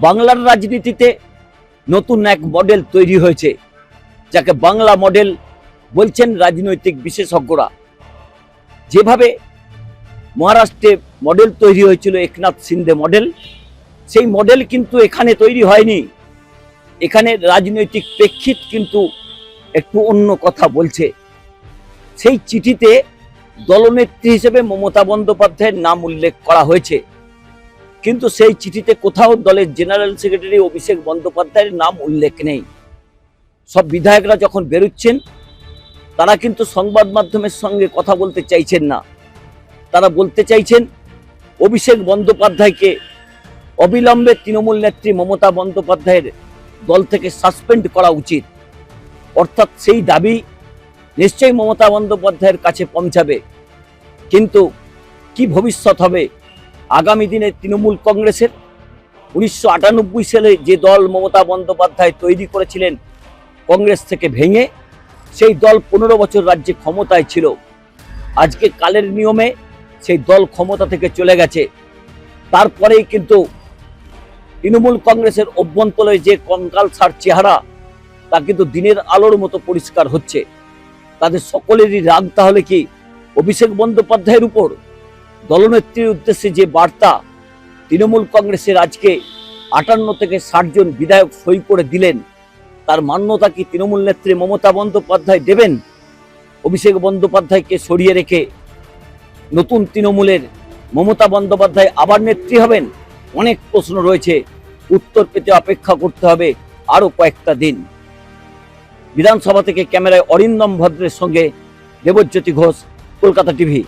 বাংলার রাজনীতিতে নতুন এক মডেল তৈরি হয়েছে, যাকে বাংলা মডেল বলছেন রাজনৈতিক বিশেষজ্ঞরা। যেভাবে মহারাষ্ট্রে মডেল তৈরি হয়েছিল একনাথ শিন্দে মডেল, সেই মডেল কিন্তু এখানে তৈরি হয়নি। এখানে রাজনৈতিক প্রেক্ষিত কিন্তু একটু অন্য কথা বলছে। সেই চিঠিতে দলনেত্রী হিসেবে মমতা বন্দ্যোপাধ্যায়ের নাম উল্লেখ করা হয়েছে, কিন্তু সেই চিঠিতে কোথাও দলের জেনারেল সেক্রেটারি অভিষেক বন্দ্যোপাধ্যায়ের নাম উল্লেখ নেই। সব বিধায়করা যখন বেরোচ্ছেন, তারা কিন্তু সংবাদ মাধ্যমের সঙ্গে কথা বলতে চাইছেন না। তারা বলতে চাইছেন অভিষেক বন্দ্যোপাধ্যায়কে অবিলম্বে তৃণমূল নেত্রী মমতা বন্দ্যোপাধ্যায়ের দল থেকে সাসপেন্ড করা উচিত। অর্থাৎ সেই দাবি নিশ্চয়ই মমতা বন্দ্যোপাধ্যায়ের কাছে পৌঁছাবে। কিন্তু কি ভবিষ্যৎ হবে আগামী দিনে তৃণমূল কংগ্রেসের? 1998 সালে যে দল মমতা বন্দ্যোপাধ্যায় তৈরি করেছিলেন কংগ্রেস থেকে ভেঙে, সেই দল 15 বছর রাজ্যে ক্ষমতায় ছিল। আজকে কালের নিয়মে সেই দল ক্ষমতা থেকে চলে গেছে। তারপরেই কিন্তু তৃণমূল কংগ্রেসের অভ্যন্তরে যে কঙ্কালসার চেহারা, তা কিন্তু দিনের আলোর মতো পরিষ্কার হচ্ছে। তাদের সকলেরই রাগ তাহলে কি অভিষেক বন্দ্যোপাধ্যায়ের উপর? দলনেত্রীর উদ্দেশ্যে যে বার্তা তৃণমূল কংগ্রেসের আজকে 58 থেকে 60 জন বিধায়ক সই করে দিলেন, তার মান্যতা কি তৃণমূল নেত্রী মমতা বন্দ্যোপাধ্যায় দেবেন? অভিষেক বন্দ্যোপাধ্যায়কে সরিয়ে রেখে নতুন তৃণমূলের মমতা বন্দ্যোপাধ্যায় আবার নেত্রী হবেন? অনেক প্রশ্ন রয়েছে, উত্তর পেতে অপেক্ষা করতে হবে আরো কয়েকটা দিন। বিধানসভা থেকে ক্যামেরায় অরিন্দম ভদ্রের সঙ্গে দেবজ্যোতি ঘোষ, কলকাতা টিভি।